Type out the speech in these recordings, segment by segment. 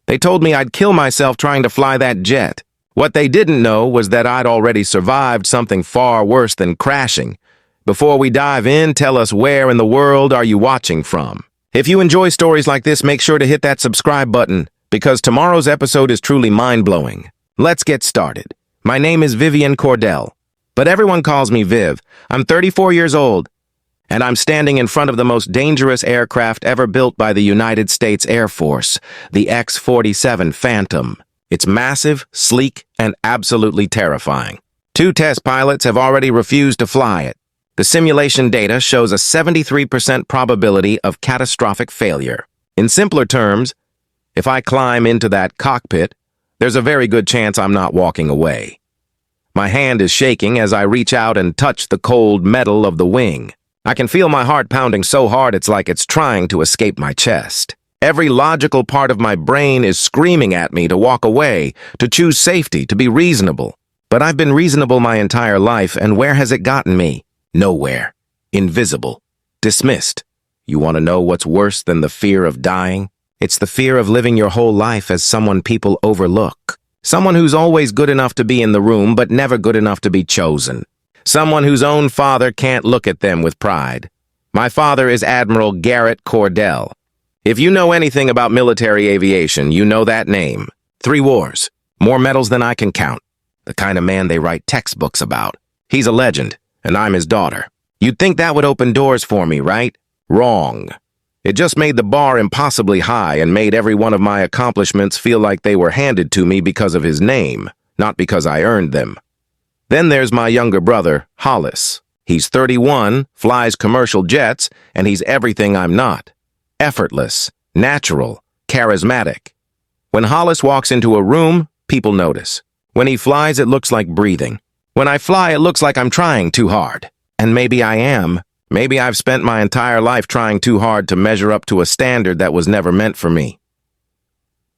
They told me I'd kill myself trying to fly that jet. What they didn't know was that I'd already survived something far worse than crashing. Before we dive in, tell us where in the world are you watching from? If you enjoy stories like this, make sure to hit that subscribe button, because tomorrow's episode is truly mind-blowing. Let's get started. My name is Vivian Cordell, but everyone calls me Viv. I'm 34 years old, and I'm standing in front of the most dangerous aircraft ever built by the United States Air Force, the X-47 Phantom. It's massive, sleek, and absolutely terrifying. 2 test pilots have already refused to fly it. The simulation data shows a 73% probability of catastrophic failure. In simpler terms, if I climb into that cockpit, there's a very good chance I'm not walking away. My hand is shaking as I reach out and touch the cold metal of the wing. I can feel my heart pounding so hard it's like it's trying to escape my chest. Every logical part of my brain is screaming at me to walk away, to choose safety, to be reasonable. But I've been reasonable my entire life, and where has it gotten me? Nowhere. Invisible. Dismissed. You want to know what's worse than the fear of dying? It's the fear of living your whole life as someone people overlook. Someone who's always good enough to be in the room, but never good enough to be chosen. Someone whose own father can't look at them with pride. My father is Admiral Garrett Cordell. If you know anything about military aviation, you know that name. 3 wars. More medals than I can count. The kind of man they write textbooks about. He's a legend, and I'm his daughter. You'd think that would open doors for me, right? Wrong. It just made the bar impossibly high and made every one of my accomplishments feel like they were handed to me because of his name, not because I earned them. Then there's my younger brother, Hollis. He's 31, flies commercial jets, and he's everything I'm not. Effortless, natural, charismatic. When Hollis walks into a room, people notice. When he flies, it looks like breathing. When I fly, it looks like I'm trying too hard. And maybe I am. Maybe I've spent my entire life trying too hard to measure up to a standard that was never meant for me.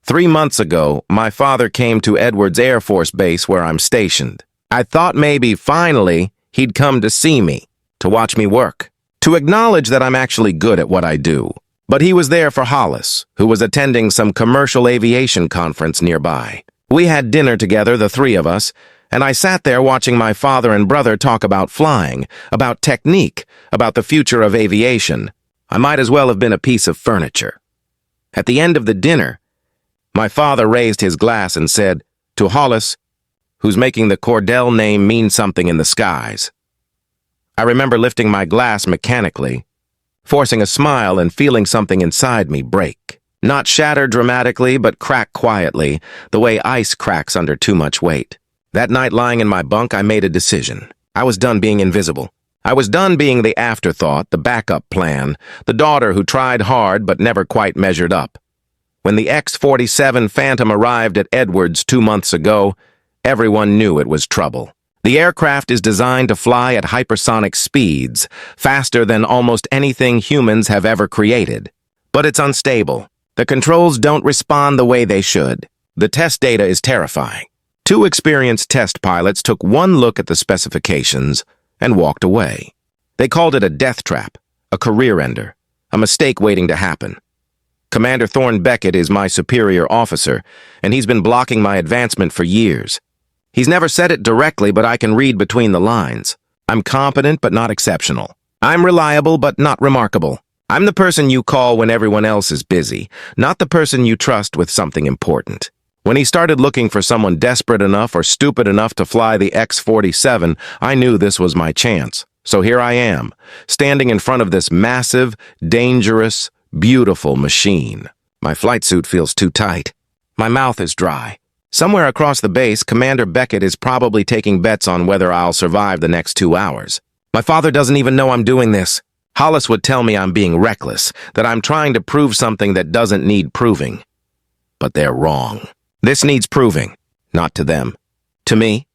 3 months ago, my father came to Edwards Air Force Base where I'm stationed. I thought maybe, finally, he'd come to see me, to watch me work, to acknowledge that I'm actually good at what I do. But he was there for Hollis, who was attending some commercial aviation conference nearby. We had dinner together, the 3 of us, and I sat there watching my father and brother talk about flying, about technique, about the future of aviation. I might as well have been a piece of furniture. At the end of the dinner, my father raised his glass and said, "To Hollis, who's making the Cordell name mean something in the skies." I remember lifting my glass mechanically, forcing a smile and feeling something inside me break. Not shatter dramatically, but crack quietly, the way ice cracks under too much weight. That night lying in my bunk, I made a decision. I was done being invisible. I was done being the afterthought, the backup plan, the daughter who tried hard but never quite measured up. When the X-47 Phantom arrived at Edwards 2 months ago, everyone knew it was trouble. The aircraft is designed to fly at hypersonic speeds, faster than almost anything humans have ever created. But it's unstable. The controls don't respond the way they should. The test data is terrifying. 2 experienced test pilots took one look at the specifications and walked away. They called it a death trap, a career ender, a mistake waiting to happen. Commander Thorne Beckett is my superior officer, and he's been blocking my advancement for years. He's never said it directly, but I can read between the lines. I'm competent but not exceptional. I'm reliable but not remarkable. I'm the person you call when everyone else is busy, not the person you trust with something important. When he started looking for someone desperate enough or stupid enough to fly the X-47, I knew this was my chance. So here I am, standing in front of this massive, dangerous, beautiful machine. My flight suit feels too tight. My mouth is dry. Somewhere across the base, Commander Beckett is probably taking bets on whether I'll survive the next 2 hours. My father doesn't even know I'm doing this. Hollis would tell me I'm being reckless, that I'm trying to prove something that doesn't need proving. But they're wrong. This needs proving, not to them. To me.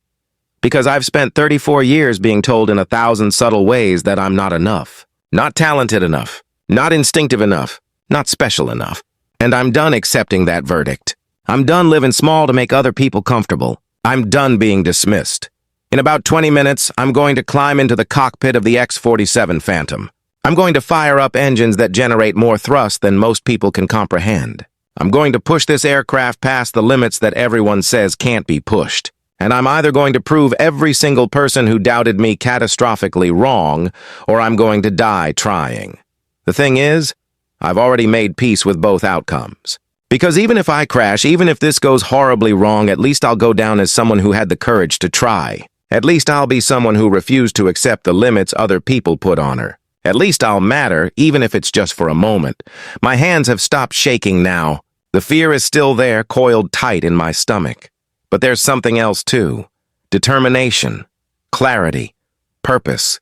Because I've spent 34 years being told in 1,000 subtle ways that I'm not enough. Not talented enough. Not instinctive enough. Not special enough. And I'm done accepting that verdict. I'm done living small to make other people comfortable. I'm done being dismissed. In about 20 minutes, I'm going to climb into the cockpit of the X-47 Phantom. I'm going to fire up engines that generate more thrust than most people can comprehend. I'm going to push this aircraft past the limits that everyone says can't be pushed. And I'm either going to prove every single person who doubted me catastrophically wrong, or I'm going to die trying. The thing is, I've already made peace with both outcomes. Because even if I crash, even if this goes horribly wrong, at least I'll go down as someone who had the courage to try. At least I'll be someone who refused to accept the limits other people put on her. At least I'll matter, even if it's just for a moment. My hands have stopped shaking now. The fear is still there, coiled tight in my stomach. But there's something else too. Determination, clarity, purpose.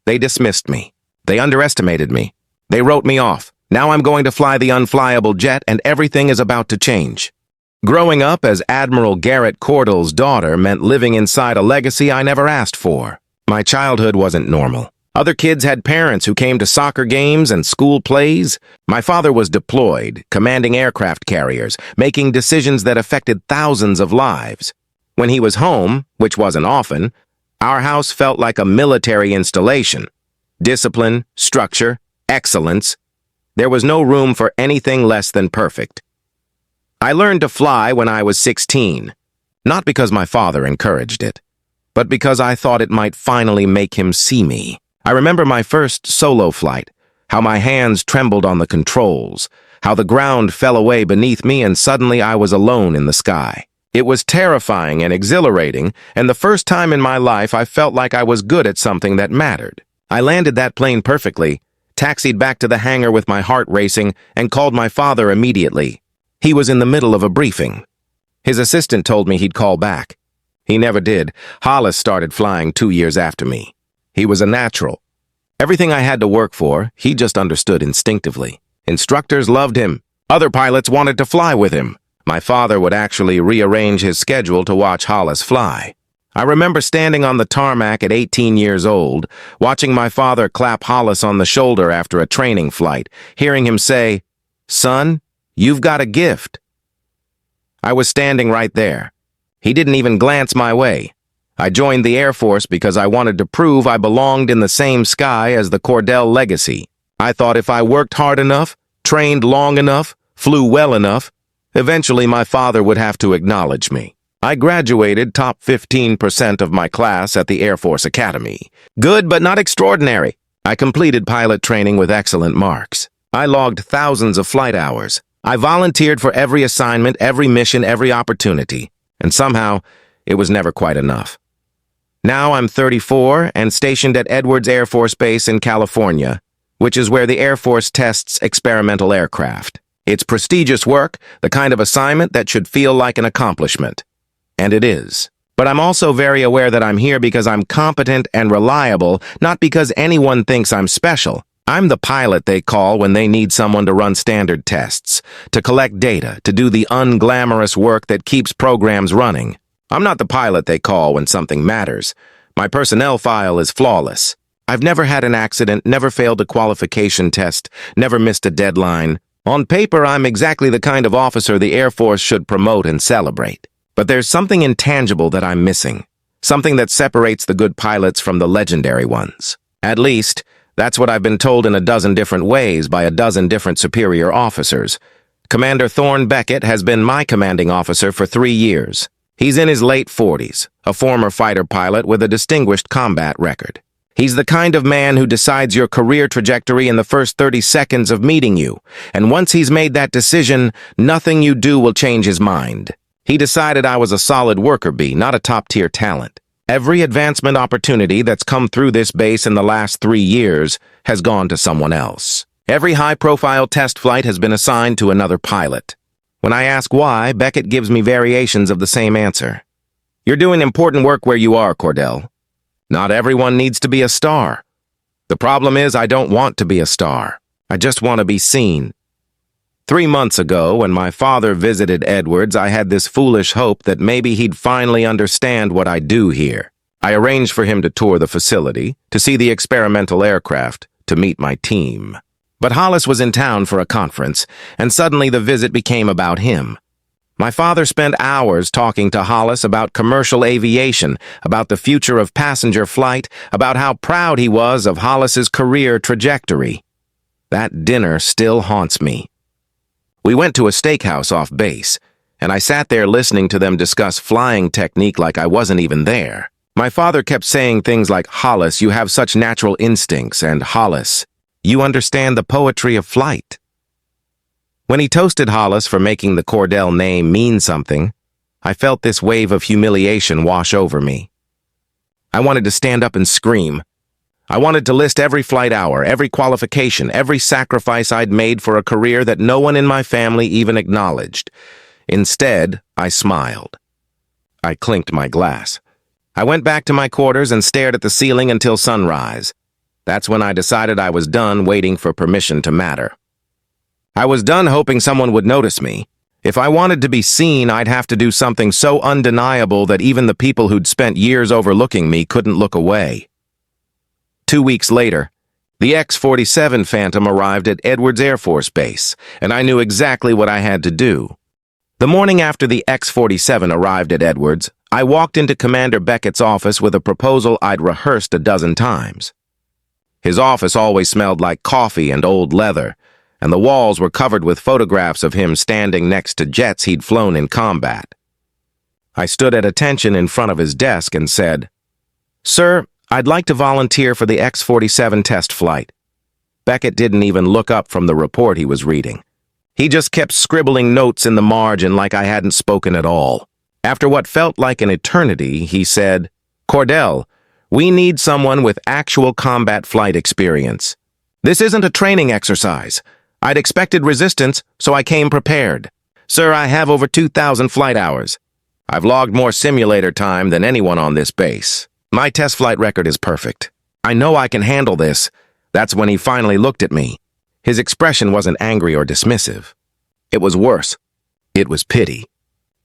They dismissed me. They underestimated me. They wrote me off. Now I'm going to fly the unflyable jet, and everything is about to change. Growing up as Admiral Garrett Cordell's daughter meant living inside a legacy I never asked for. My childhood wasn't normal. Other kids had parents who came to soccer games and school plays. My father was deployed, commanding aircraft carriers, making decisions that affected thousands of lives. When he was home, which wasn't often, our house felt like a military installation. Discipline, structure, excellence. There was no room for anything less than perfect. I learned to fly when I was 16, not because my father encouraged it, but because I thought it might finally make him see me. I remember my first solo flight, how my hands trembled on the controls, how the ground fell away beneath me and suddenly I was alone in the sky. It was terrifying and exhilarating, and the first time in my life I felt like I was good at something that mattered. I landed that plane perfectly, taxied back to the hangar with my heart racing, and called my father immediately. He was in the middle of a briefing. His assistant told me he'd call back. He never did. Hollis started flying 2 years after me. He was a natural. Everything I had to work for, he just understood instinctively. Instructors loved him. Other pilots wanted to fly with him. My father would actually rearrange his schedule to watch Hollis fly. I remember standing on the tarmac at 18 years old, watching my father clap Hollis on the shoulder after a training flight, hearing him say, "Son, you've got a gift." I was standing right there. He didn't even glance my way. I joined the Air Force because I wanted to prove I belonged in the same sky as the Cordell legacy. I thought if I worked hard enough, trained long enough, flew well enough, eventually my father would have to acknowledge me. I graduated top 15% of my class at the Air Force Academy. Good, but not extraordinary. I completed pilot training with excellent marks. I logged thousands of flight hours. I volunteered for every assignment, every mission, every opportunity. And somehow, it was never quite enough. Now I'm 34 and stationed at Edwards Air Force Base in California, which is where the Air Force tests experimental aircraft. It's prestigious work, the kind of assignment that should feel like an accomplishment. And it is. But I'm also very aware that I'm here because I'm competent and reliable, not because anyone thinks I'm special. I'm the pilot they call when they need someone to run standard tests, to collect data, to do the unglamorous work that keeps programs running. I'm not the pilot they call when something matters. My personnel file is flawless. I've never had an accident, never failed a qualification test, never missed a deadline. On paper, I'm exactly the kind of officer the Air Force should promote and celebrate. But there's something intangible that I'm missing, something that separates the good pilots from the legendary ones. At least, that's what I've been told in a dozen different ways by a dozen different superior officers. Commander Thorne Beckett has been my commanding officer for 3 years. He's in his late 40s, a former fighter pilot with a distinguished combat record. He's the kind of man who decides your career trajectory in the first 30 seconds of meeting you, and once he's made that decision, nothing you do will change his mind. He decided I was a solid worker bee, not a top-tier talent. Every advancement opportunity that's come through this base in the last 3 years has gone to someone else. Every high-profile test flight has been assigned to another pilot. When I ask why, Beckett gives me variations of the same answer. You're doing important work where you are, Cordell. Not everyone needs to be a star. The problem is I don't want to be a star. I just want to be seen. 3 months ago, when my father visited Edwards, I had this foolish hope that maybe he'd finally understand what I do here. I arranged for him to tour the facility, to see the experimental aircraft, to meet my team. But Hollis was in town for a conference, and suddenly the visit became about him. My father spent hours talking to Hollis about commercial aviation, about the future of passenger flight, about how proud he was of Hollis's career trajectory. That dinner still haunts me. We went to a steakhouse off base, and I sat there listening to them discuss flying technique like I wasn't even there. My father kept saying things like, "Hollis, you have such natural instincts," and "Hollis, you understand the poetry of flight." When he toasted Hollis for making the Cordell name mean something, I felt this wave of humiliation wash over me. I wanted to stand up and scream. I wanted to list every flight hour, every qualification, every sacrifice I'd made for a career that no one in my family even acknowledged. Instead, I smiled. I clinked my glass. I went back to my quarters and stared at the ceiling until sunrise. That's when I decided I was done waiting for permission to matter. I was done hoping someone would notice me. If I wanted to be seen, I'd have to do something so undeniable that even the people who'd spent years overlooking me couldn't look away. 2 weeks later, the X-47 Phantom arrived at Edwards Air Force Base, and I knew exactly what I had to do. The morning after the X-47 arrived at Edwards, I walked into Commander Beckett's office with a proposal I'd rehearsed a dozen times. His office always smelled like coffee and old leather, and the walls were covered with photographs of him standing next to jets he'd flown in combat. I stood at attention in front of his desk and said, "Sir, I'd like to volunteer for the X-47 test flight." Beckett didn't even look up from the report he was reading. He just kept scribbling notes in the margin like I hadn't spoken at all. After what felt like an eternity, he said, "Cordell, we need someone with actual combat flight experience. This isn't a training exercise. I'd expected resistance, so I came prepared. Sir, I have over 2,000 flight hours. I've logged more simulator time than anyone on this base. My test flight record is perfect. I know I can handle this." That's when he finally looked at me. His expression wasn't angry or dismissive. It was worse. It was pity.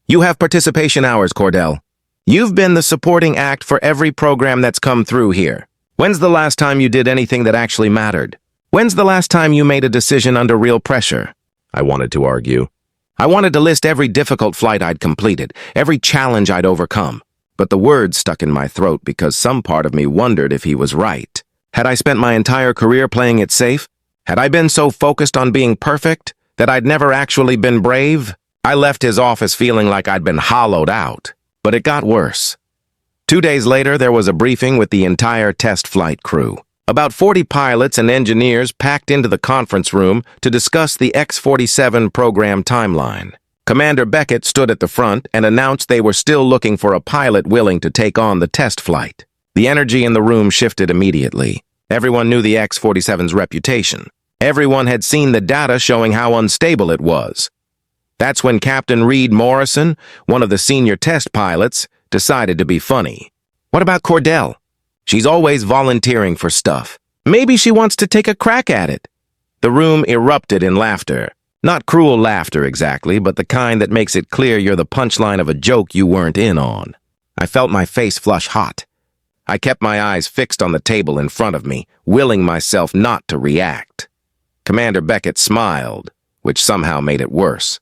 "You have participation hours, Cordell. You've been the supporting act for every program that's come through here. When's the last time you did anything that actually mattered? When's the last time you made a decision under real pressure?" I wanted to argue. I wanted to list every difficult flight I'd completed, every challenge I'd overcome. But the words stuck in my throat because some part of me wondered if he was right. Had I spent my entire career playing it safe? Had I been so focused on being perfect that I'd never actually been brave? I left his office feeling like I'd been hollowed out. But it got worse. 2 days later, there was a briefing with the entire test flight crew. About 40 pilots and engineers packed into the conference room to discuss the X-47 program timeline. Commander Beckett stood at the front and announced they were still looking for a pilot willing to take on the test flight. The energy in the room shifted immediately. Everyone knew the X-47's reputation. Everyone had seen the data showing how unstable it was. That's when Captain Reed Morrison, one of the senior test pilots, decided to be funny. "What about Cordell? She's always volunteering for stuff. Maybe she wants to take a crack at it." The room erupted in laughter. Not cruel laughter exactly, but the kind that makes it clear you're the punchline of a joke you weren't in on. I felt my face flush hot. I kept my eyes fixed on the table in front of me, willing myself not to react. Commander Beckett smiled, which somehow made it worse.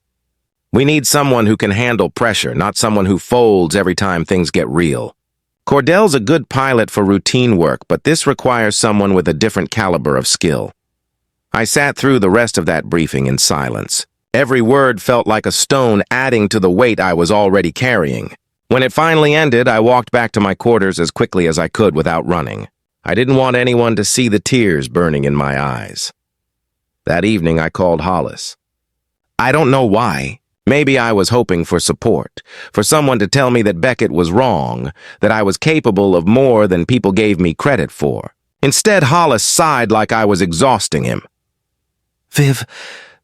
"We need someone who can handle pressure, not someone who folds every time things get real. Cordell's a good pilot for routine work, but this requires someone with a different caliber of skill." I sat through the rest of that briefing in silence. Every word felt like a stone adding to the weight I was already carrying. When it finally ended, I walked back to my quarters as quickly as I could without running. I didn't want anyone to see the tears burning in my eyes. That evening, I called Hollis. I don't know why. Maybe I was hoping for support, for someone to tell me that Beckett was wrong, that I was capable of more than people gave me credit for. Instead, Hollis sighed like I was exhausting him. "Viv,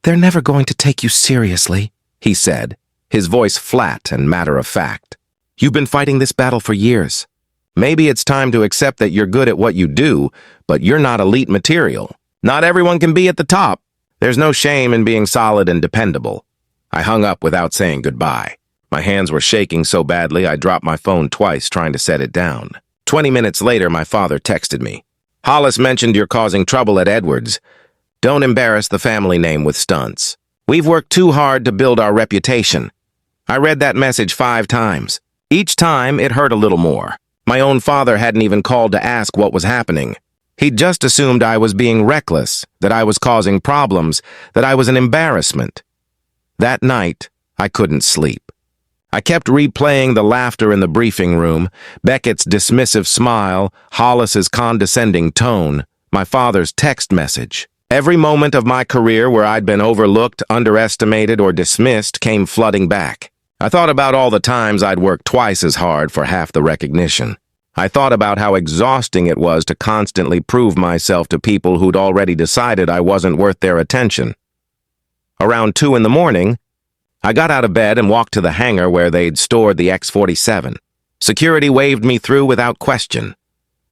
they're never going to take you seriously," he said, his voice flat and matter-of-fact. "You've been fighting this battle for years. Maybe it's time to accept that you're good at what you do, but you're not elite material. Not everyone can be at the top. There's no shame in being solid and dependable." I hung up without saying goodbye. My hands were shaking so badly I dropped my phone twice trying to set it down. 20 minutes later, my father texted me. "Hollis mentioned you're causing trouble at Edwards. Don't embarrass the family name with stunts. We've worked too hard to build our reputation." I read that message 5 times. Each time, it hurt a little more. My own father hadn't even called to ask what was happening. He'd just assumed I was being reckless, that I was causing problems, that I was an embarrassment. That night, I couldn't sleep. I kept replaying the laughter in the briefing room, Beckett's dismissive smile, Hollis's condescending tone, my father's text message. Every moment of my career where I'd been overlooked, underestimated, or dismissed came flooding back. I thought about all the times I'd worked twice as hard for half the recognition. I thought about how exhausting it was to constantly prove myself to people who'd already decided I wasn't worth their attention. Around 2 in the morning, I got out of bed and walked to the hangar where they'd stored the X-47. Security waved me through without question.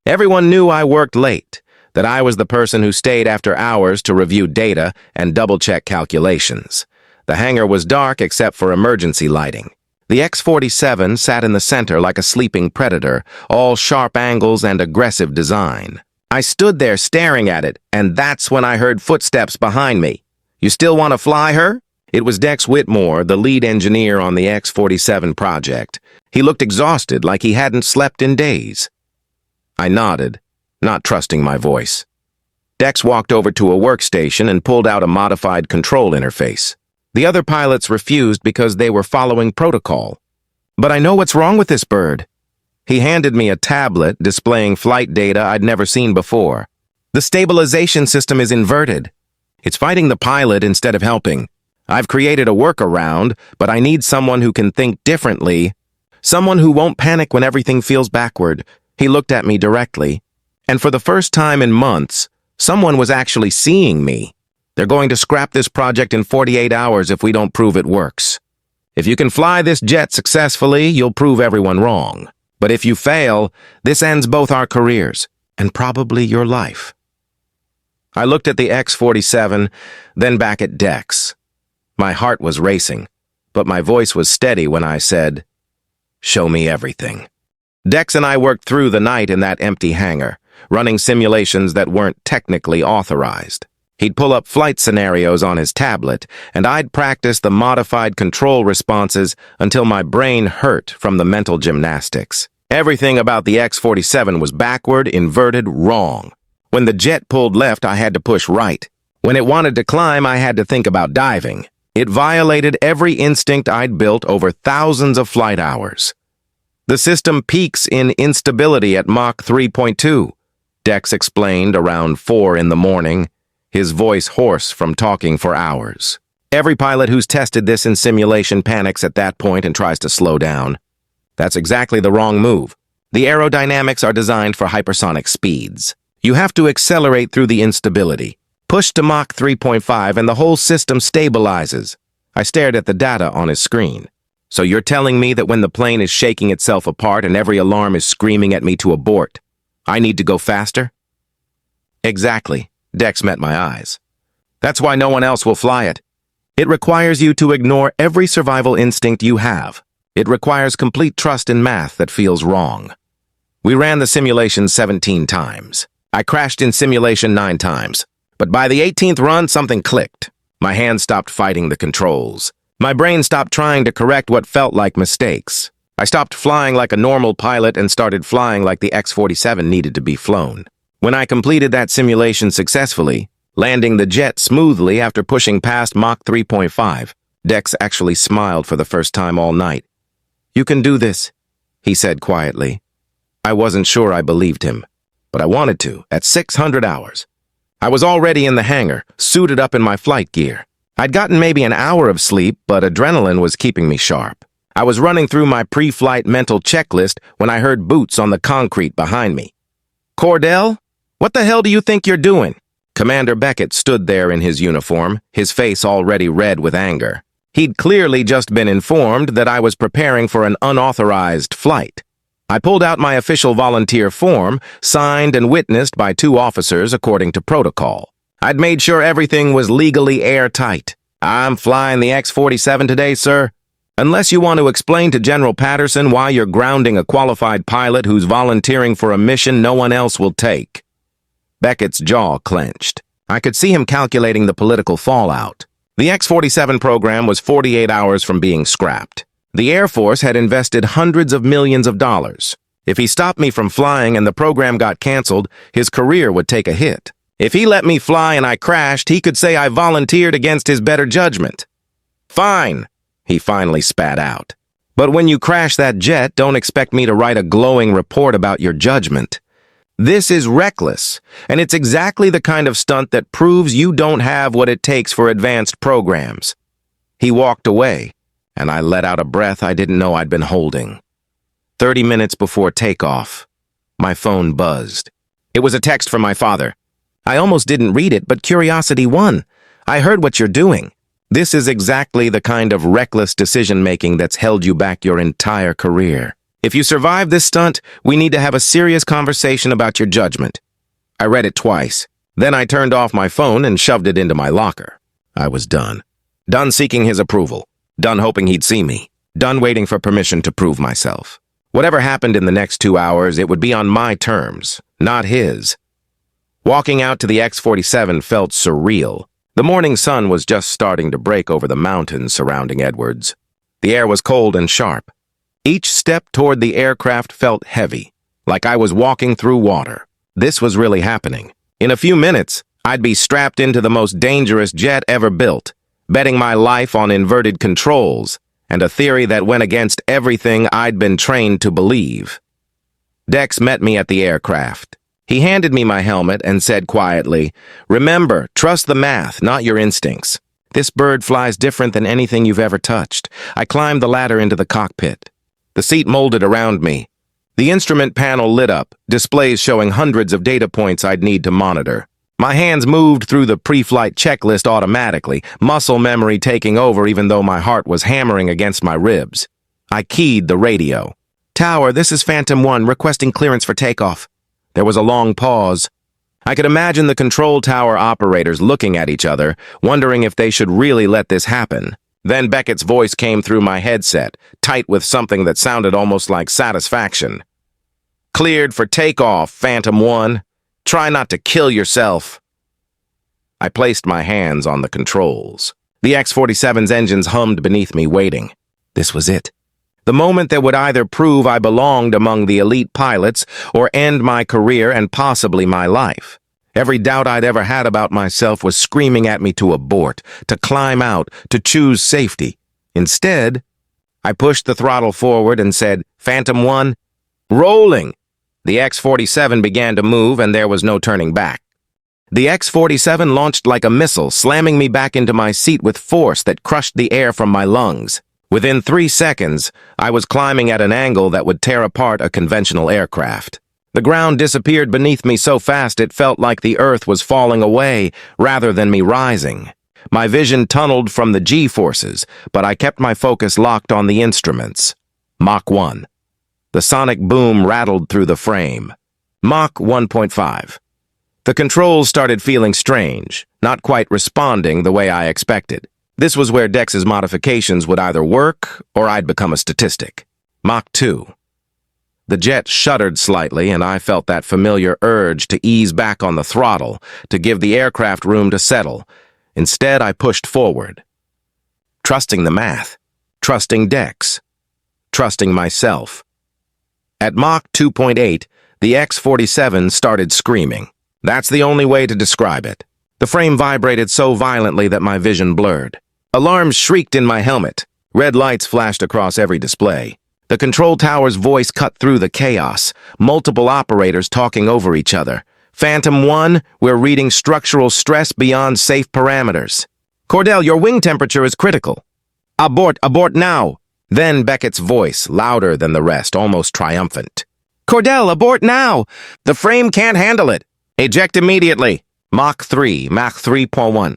Everyone knew I worked late, that I was the person who stayed after hours to review data and double-check calculations. The hangar was dark except for emergency lighting. The X-47 sat in the center like a sleeping predator, all sharp angles and aggressive design. I stood there staring at it, and that's when I heard footsteps behind me. "You still want to fly her?" It was Dex Whitmore, the lead engineer on the X-47 project. He looked exhausted, like he hadn't slept in days. I nodded, not trusting my voice. Dex walked over to a workstation and pulled out a modified control interface. The other pilots refused because they were following protocol. "But I know what's wrong with this bird." He handed me a tablet displaying flight data I'd never seen before. "The stabilization system is inverted. It's fighting the pilot instead of helping. I've created a workaround, but I need someone who can think differently. Someone who won't panic when everything feels backward." He looked at me directly. And for the first time in months, someone was actually seeing me. "They're going to scrap this project in 48 hours if we don't prove it works. If you can fly this jet successfully, you'll prove everyone wrong. But if you fail, this ends both our careers, and probably your life." I looked at the X-47, then back at Dex. My heart was racing, but my voice was steady when I said, "Show me everything." Dex and I worked through the night in that empty hangar, running simulations that weren't technically authorized. He'd pull up flight scenarios on his tablet, and I'd practice the modified control responses until my brain hurt from the mental gymnastics. Everything about the X-47 was backward, inverted, wrong. When the jet pulled left, I had to push right. When it wanted to climb, I had to think about diving. It violated every instinct I'd built over thousands of flight hours. "The system peaks in instability at Mach 3.2, Dex explained around 4 in the morning, his voice hoarse from talking for hours. "Every pilot who's tested this in simulation panics at that point and tries to slow down. That's exactly the wrong move. The aerodynamics are designed for hypersonic speeds. You have to accelerate through the instability. Push to Mach 3.5 and the whole system stabilizes." I stared at the data on his screen. "So you're telling me that when the plane is shaking itself apart and every alarm is screaming at me to abort, I need to go faster?" "Exactly," Dex met my eyes. "That's why no one else will fly it. It requires you to ignore every survival instinct you have. It requires complete trust in math that feels wrong." We ran the simulation 17 times. I crashed in simulation 9 times. But by the 18th run, something clicked. My hands stopped fighting the controls. My brain stopped trying to correct what felt like mistakes. I stopped flying like a normal pilot and started flying like the X-47 needed to be flown. When I completed that simulation successfully, landing the jet smoothly after pushing past Mach 3.5, Dex actually smiled for the first time all night. "You can do this," he said quietly. I wasn't sure I believed him, but I wanted to, at 600 hours. I was already in the hangar, suited up in my flight gear. I'd gotten maybe an hour of sleep, but adrenaline was keeping me sharp. I was running through my pre-flight mental checklist when I heard boots on the concrete behind me. "Cordell, what the hell do you think you're doing?" Commander Beckett stood there in his uniform, his face already red with anger. He'd clearly just been informed that I was preparing for an unauthorized flight. I pulled out my official volunteer form, signed and witnessed by 2 officers according to protocol. I'd made sure everything was legally airtight. "I'm flying the X-47 today, sir. Unless you want to explain to General Patterson why you're grounding a qualified pilot who's volunteering for a mission no one else will take." Beckett's jaw clenched. I could see him calculating the political fallout. The X-47 program was 48 hours from being scrapped. The Air Force had invested hundreds of millions of dollars. If he stopped me from flying and the program got canceled, his career would take a hit. If he let me fly and I crashed, he could say I volunteered against his better judgment. Fine, he finally spat out. But when you crash that jet, don't expect me to write a glowing report about your judgment. This is reckless, and it's exactly the kind of stunt that proves you don't have what it takes for advanced programs. He walked away, and I let out a breath I didn't know I'd been holding. 30 minutes before takeoff, my phone buzzed. It was a text from my father. I almost didn't read it, but curiosity won. I heard what you're doing. This is exactly the kind of reckless decision-making that's held you back your entire career. If you survive this stunt, we need to have a serious conversation about your judgment. I read it twice. Then I turned off my phone and shoved it into my locker. I was done. Done seeking his approval. Done hoping he'd see me. Done waiting for permission to prove myself. Whatever happened in the next 2 hours, it would be on my terms, not his. Walking out to the X-47 felt surreal. The morning sun was just starting to break over the mountains surrounding Edwards. The air was cold and sharp. Each step toward the aircraft felt heavy, like I was walking through water. This was really happening. In a few minutes, I'd be strapped into the most dangerous jet ever built, betting my life on inverted controls and a theory that went against everything I'd been trained to believe. Dex met me at the aircraft. He handed me my helmet and said quietly, "Remember, trust the math, not your instincts. This bird flies different than anything you've ever touched." I climbed the ladder into the cockpit. The seat molded around me. The instrument panel lit up, displays showing hundreds of data points I'd need to monitor. My hands moved through the pre-flight checklist automatically, muscle memory taking over even though my heart was hammering against my ribs. I keyed the radio. "Tower, this is Phantom 1, requesting clearance for takeoff." There was a long pause. I could imagine the control tower operators looking at each other, wondering if they should really let this happen. Then Beckett's voice came through my headset, tight with something that sounded almost like satisfaction. "Cleared for takeoff, Phantom 1. Try not to kill yourself." I placed my hands on the controls. The X-47's engines hummed beneath me, waiting. This was it. The moment that would either prove I belonged among the elite pilots or end my career and possibly my life. Every doubt I'd ever had about myself was screaming at me to abort, to climb out, to choose safety. Instead, I pushed the throttle forward and said, "Phantom 1, rolling." The X-47 began to move and there was no turning back. The X-47 launched like a missile, slamming me back into my seat with force that crushed the air from my lungs. Within 3 seconds, I was climbing at an angle that would tear apart a conventional aircraft. The ground disappeared beneath me so fast it felt like the earth was falling away rather than me rising. My vision tunneled from the G-forces, but I kept my focus locked on the instruments. Mach 1. The sonic boom rattled through the frame. Mach 1.5. The controls started feeling strange, not quite responding the way I expected. This was where Dex's modifications would either work or I'd become a statistic. Mach 2. The jet shuddered slightly and I felt that familiar urge to ease back on the throttle, to give the aircraft room to settle. Instead, I pushed forward. Trusting the math. Trusting Dex. Trusting myself. At Mach 2.8, the X-47 started screaming. That's the only way to describe it. The frame vibrated so violently that my vision blurred. Alarms shrieked in my helmet. Red lights flashed across every display. The control tower's voice cut through the chaos, multiple operators talking over each other. "Phantom 1, we're reading structural stress beyond safe parameters. Cordell, your wing temperature is critical. Abort, abort now." Then Beckett's voice, louder than the rest, almost triumphant. "Cordell, abort now! The frame can't handle it. Eject immediately." Mach 3, Mach 3.1.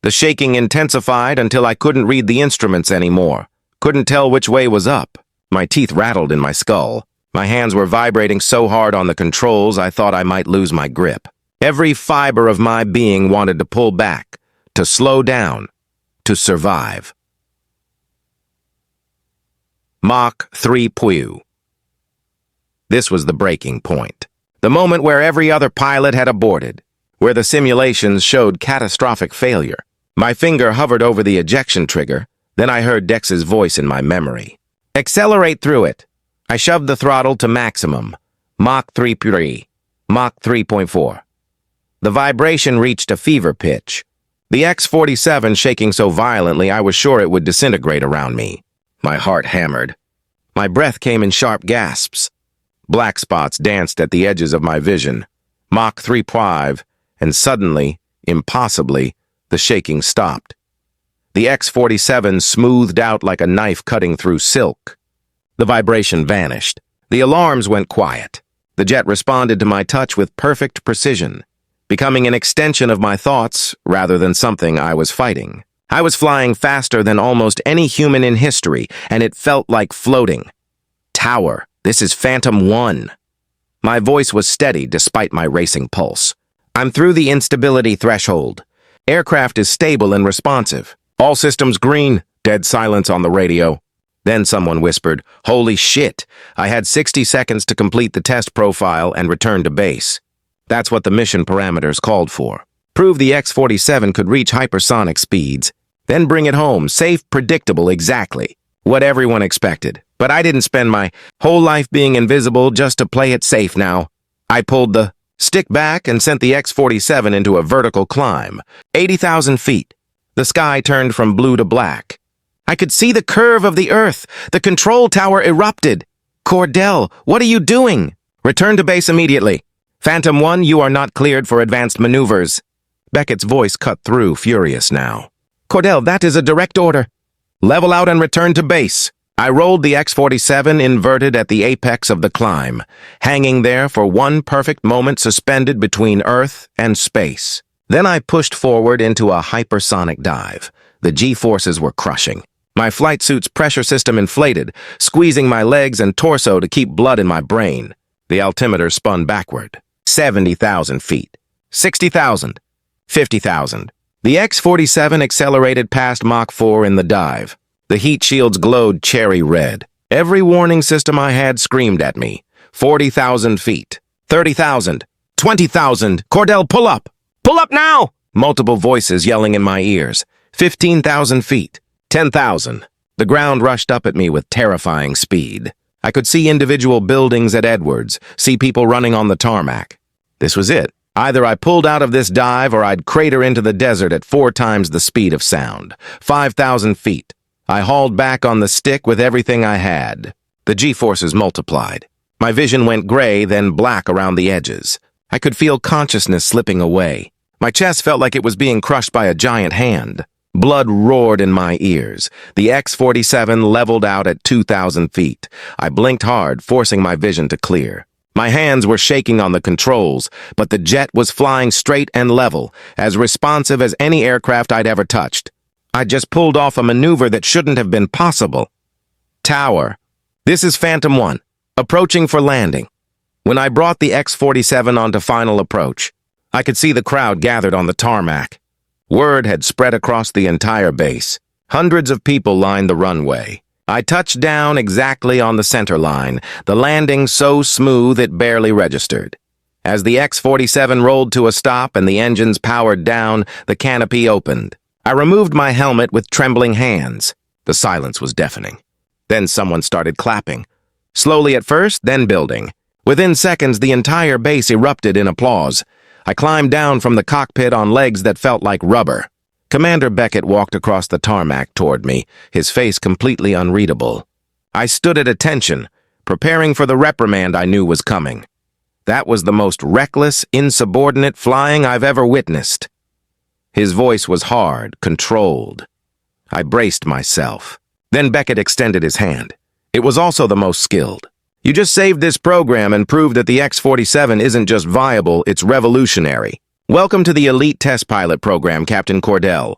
The shaking intensified until I couldn't read the instruments anymore. Couldn't tell which way was up. My teeth rattled in my skull. My hands were vibrating so hard on the controls I thought I might lose my grip. Every fiber of my being wanted to pull back, to slow down, to survive. Mach 3.0. This was the breaking point. The moment where every other pilot had aborted, where the simulations showed catastrophic failure. My finger hovered over the ejection trigger, then I heard Dex's voice in my memory. "Accelerate through it." I shoved the throttle to maximum. Mach 3.3, Mach 3.4. The vibration reached a fever pitch. The X-47 shaking so violently I was sure it would disintegrate around me. My heart hammered. My breath came in sharp gasps. Black spots danced at the edges of my vision. Mach 3.5, and suddenly, impossibly, the shaking stopped. The X-47 smoothed out like a knife cutting through silk. The vibration vanished. The alarms went quiet. The jet responded to my touch with perfect precision, becoming an extension of my thoughts rather than something I was fighting. I was flying faster than almost any human in history, and it felt like floating. Tower, this is Phantom 1. My voice was steady despite my racing pulse. I'm through the instability threshold. Aircraft is stable and responsive. All systems green. Dead silence on the radio. Then someone whispered, "Holy shit, I had 60 seconds to complete the test profile and return to base." That's what the mission parameters called for. Prove the X-47 could reach hypersonic speeds, then bring it home, safe, predictable, exactly what everyone expected. But I didn't spend my whole life being invisible just to play it safe now. I pulled the stick back and sent the X-47 into a vertical climb, 80,000 feet. The sky turned from blue to black. I could see the curve of the Earth. The control tower erupted. "Cordell, what are you doing?" "Return to base immediately. Phantom 1, you are not cleared for advanced maneuvers." Beckett's voice cut through, furious now. "Cordell, that is a direct order." "Level out and return to base." I rolled the X-47 inverted at the apex of the climb, hanging there for one perfect moment suspended between Earth and space. Then I pushed forward into a hypersonic dive. The G-forces were crushing. My flight suit's pressure system inflated, squeezing my legs and torso to keep blood in my brain. The altimeter spun backward. 70,000 feet. 60,000. 50,000. The X-47 accelerated past Mach 4 in the dive. The heat shields glowed cherry red. Every warning system I had screamed at me. 40,000 feet. 30,000. 20,000. "Cordell, pull up! Pull up now!" Multiple voices yelling in my ears. 15,000 feet. 10,000. The ground rushed up at me with terrifying speed. I could see individual buildings at Edwards, see people running on the tarmac. This was it. Either I pulled out of this dive or I'd crater into the desert at 4 times the speed of sound. 5,000 feet. I hauled back on the stick with everything I had. The G-forces multiplied. My vision went gray, then black around the edges. I could feel consciousness slipping away. My chest felt like it was being crushed by a giant hand. Blood roared in my ears. The X-47 leveled out at 2,000 feet. I blinked hard, forcing my vision to clear. My hands were shaking on the controls, but the jet was flying straight and level, as responsive as any aircraft I'd ever touched. I just pulled off a maneuver that shouldn't have been possible. Tower. This is Phantom 1, approaching for landing. When I brought the X-47 onto final approach, I could see the crowd gathered on the tarmac. Word had spread across the entire base. Hundreds of people lined the runway. I touched down exactly on the center line, the landing so smooth it barely registered. As the X-47 rolled to a stop and the engines powered down, the canopy opened. I removed my helmet with trembling hands. The silence was deafening. Then someone started clapping. Slowly at first, then building. Within seconds, the entire base erupted in applause. I climbed down from the cockpit on legs that felt like rubber. Commander Beckett walked across the tarmac toward me, his face completely unreadable. I stood at attention, preparing for the reprimand I knew was coming. That was the most reckless, insubordinate flying I've ever witnessed. His voice was hard, controlled. I braced myself. Then Beckett extended his hand. It was also the most skilled. "You just saved this program and proved that the X-47 isn't just viable, it's revolutionary. Welcome to the Elite Test Pilot Program, Captain Cordell."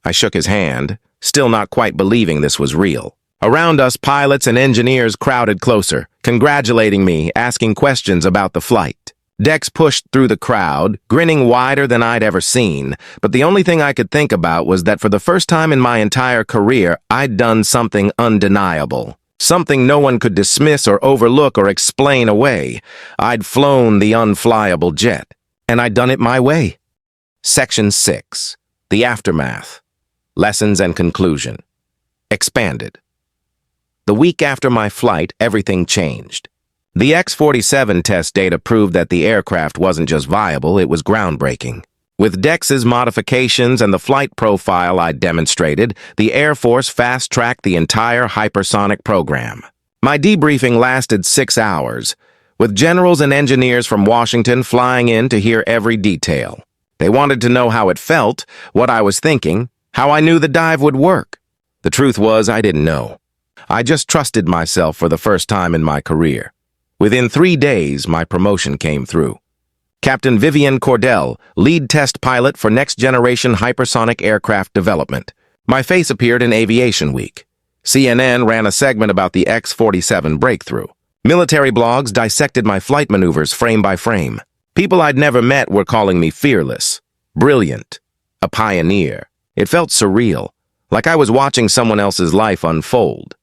I shook his hand, still not quite believing this was real. Around us, pilots and engineers crowded closer, congratulating me, asking questions about the flight. Dex pushed through the crowd, grinning wider than I'd ever seen, but the only thing I could think about was that for the first time in my entire career, I'd done something undeniable. Something no one could dismiss or overlook or explain away. I'd flown the unflyable jet, and I'd done it my way. Section 6. The Aftermath. Lessons and Conclusion. Expanded. The week after my flight, everything changed. The X-47 test data proved that the aircraft wasn't just viable, it was groundbreaking. With Dex's modifications and the flight profile I'd demonstrated, the Air Force fast-tracked the entire hypersonic program. My debriefing lasted 6 hours, with generals and engineers from Washington flying in to hear every detail. They wanted to know how it felt, what I was thinking, how I knew the dive would work. The truth was, I didn't know. I just trusted myself for the first time in my career. Within 3 days, my promotion came through. Captain Vivian Cordell, lead test pilot for next-generation hypersonic aircraft development. My face appeared in Aviation Week. CNN ran a segment about the X-47 breakthrough. Military blogs dissected my flight maneuvers frame by frame. People I'd never met were calling me fearless, brilliant, a pioneer. It felt surreal, like I was watching someone else's life unfold.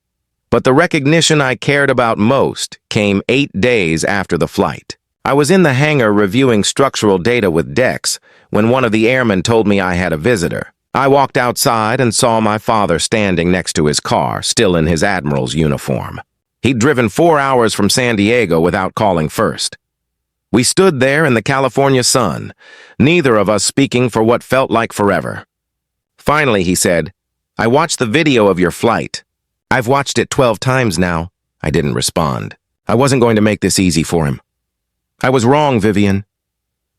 But the recognition I cared about most came 8 days after the flight. I was in the hangar reviewing structural data with Dex when one of the airmen told me I had a visitor. I walked outside and saw my father standing next to his car, still in his admiral's uniform. He'd driven 4 hours from San Diego without calling first. We stood there in the California sun, neither of us speaking for what felt like forever. Finally, he said, "I watched the video of your flight. I've watched it 12 times now." I didn't respond. I wasn't going to make this easy for him. "I was wrong, Vivian."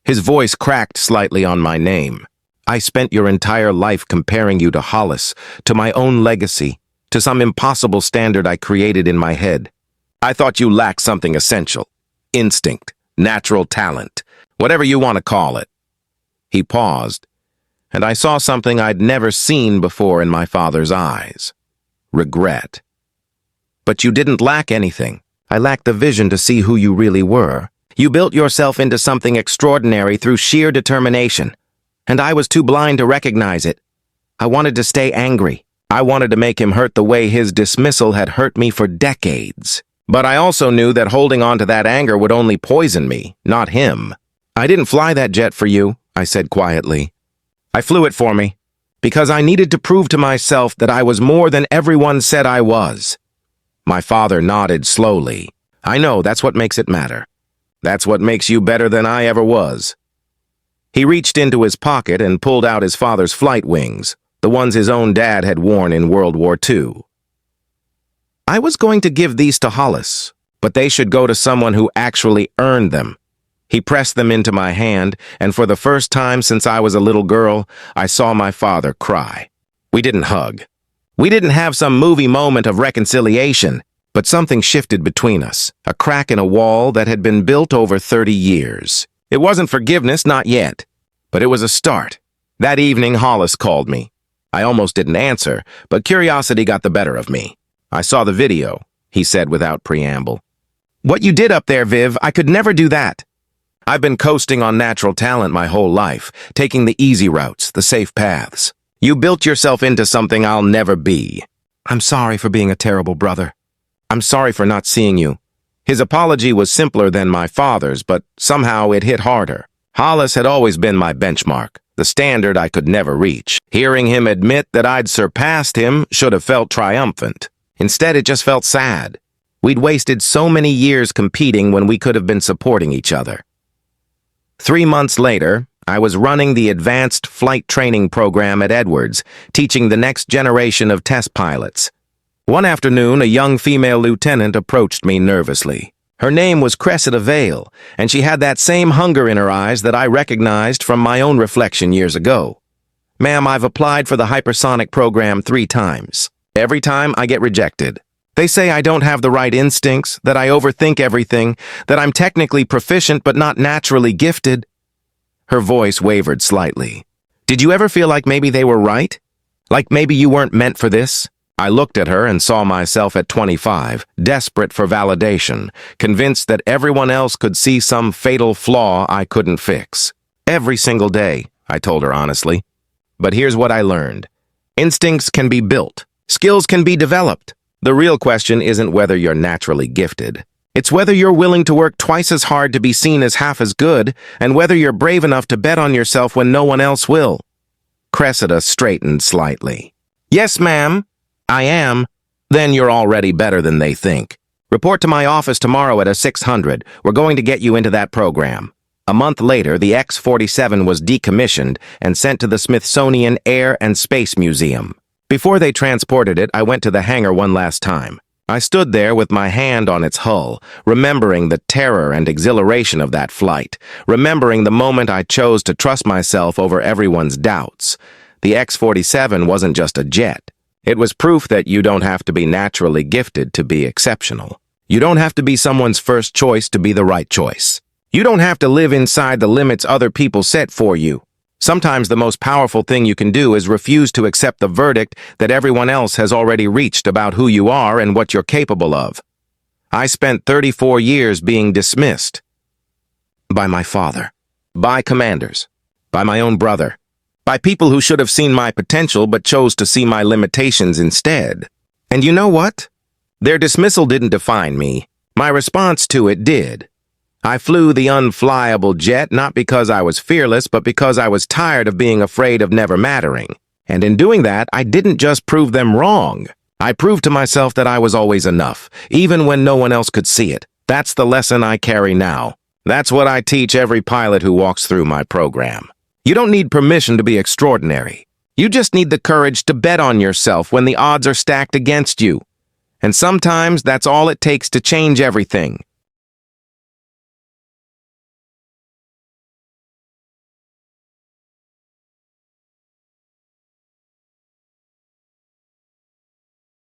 His voice cracked slightly on my name. "I spent your entire life comparing you to Hollis, to my own legacy, to some impossible standard I created in my head. I thought you lacked something essential. Instinct, natural talent, whatever you want to call it." He paused, and I saw something I'd never seen before in my father's eyes. Regret. "But you didn't lack anything. I lacked the vision to see who you really were. You built yourself into something extraordinary through sheer determination, and I was too blind to recognize it. I wanted to stay angry. I wanted to make him hurt the way his dismissal had hurt me for decades. But I also knew that holding on to that anger would only poison me, not him. I didn't fly that jet for you," I said quietly. "I flew it for me, because I needed to prove to myself that I was more than everyone said I was." My father nodded slowly. "I know, that's what makes it matter. That's what makes you better than I ever was." He reached into his pocket and pulled out his father's flight wings, the ones his own dad had worn in World War II. "I was going to give these to Hollis, but they should go to someone who actually earned them." He pressed them into my hand, and for the first time since I was a little girl, I saw my father cry. We didn't hug. We didn't have some movie moment of reconciliation, but something shifted between us, a crack in a wall that had been built over 30 years. It wasn't forgiveness, not yet, but it was a start. That evening, Hollis called me. I almost didn't answer, but curiosity got the better of me. "I saw the video," he said without preamble. "What you did up there, Viv, I could never do that. I've been coasting on natural talent my whole life, taking the easy routes, the safe paths. You built yourself into something I'll never be. I'm sorry for being a terrible brother. I'm sorry for not seeing you." His apology was simpler than my father's, but somehow it hit harder. Hollis had always been my benchmark, the standard I could never reach. Hearing him admit that I'd surpassed him should have felt triumphant. Instead, it just felt sad. We'd wasted so many years competing when we could have been supporting each other. 3 months later, I was running the Advanced Flight Training Program at Edwards, teaching the next generation of test pilots. One afternoon, a young female lieutenant approached me nervously. Her name was Cressida Vale, and she had that same hunger in her eyes that I recognized from my own reflection years ago. "Ma'am, I've applied for the hypersonic program 3 times. Every time I get rejected. They say I don't have the right instincts, that I overthink everything, that I'm technically proficient but not naturally gifted." Her voice wavered slightly. "Did you ever feel like maybe they were right? Like maybe you weren't meant for this?" I looked at her and saw myself at 25, desperate for validation, convinced that everyone else could see some fatal flaw I couldn't fix. "Every single day," I told her honestly. "But here's what I learned. Instincts can be built. Skills can be developed. The real question isn't whether you're naturally gifted. It's whether you're willing to work twice as hard to be seen as half as good, and whether you're brave enough to bet on yourself when no one else will." Cressida straightened slightly. "Yes, ma'am. I am." "Then you're already better than they think. Report to my office tomorrow at 600. We're going to get you into that program." A month later, the X-47 was decommissioned and sent to the Smithsonian Air and Space Museum. Before they transported it, I went to the hangar one last time. I stood there with my hand on its hull, remembering the terror and exhilaration of that flight, remembering the moment I chose to trust myself over everyone's doubts. The X-47 wasn't just a jet. It was proof that you don't have to be naturally gifted to be exceptional. You don't have to be someone's first choice to be the right choice. You don't have to live inside the limits other people set for you. Sometimes the most powerful thing you can do is refuse to accept the verdict that everyone else has already reached about who you are and what you're capable of. I spent 34 years being dismissed. By my father. By commanders. By my own brother. By people who should have seen my potential but chose to see my limitations instead. And you know what? Their dismissal didn't define me. My response to it did. I flew the Unflyable jet not because I was fearless, but because I was tired of being afraid of never mattering. And in doing that, I didn't just prove them wrong. I proved to myself that I was always enough, even when no one else could see it. That's the lesson I carry now. That's what I teach every pilot who walks through my program. You don't need permission to be extraordinary. You just need the courage to bet on yourself when the odds are stacked against you. And sometimes that's all it takes to change everything.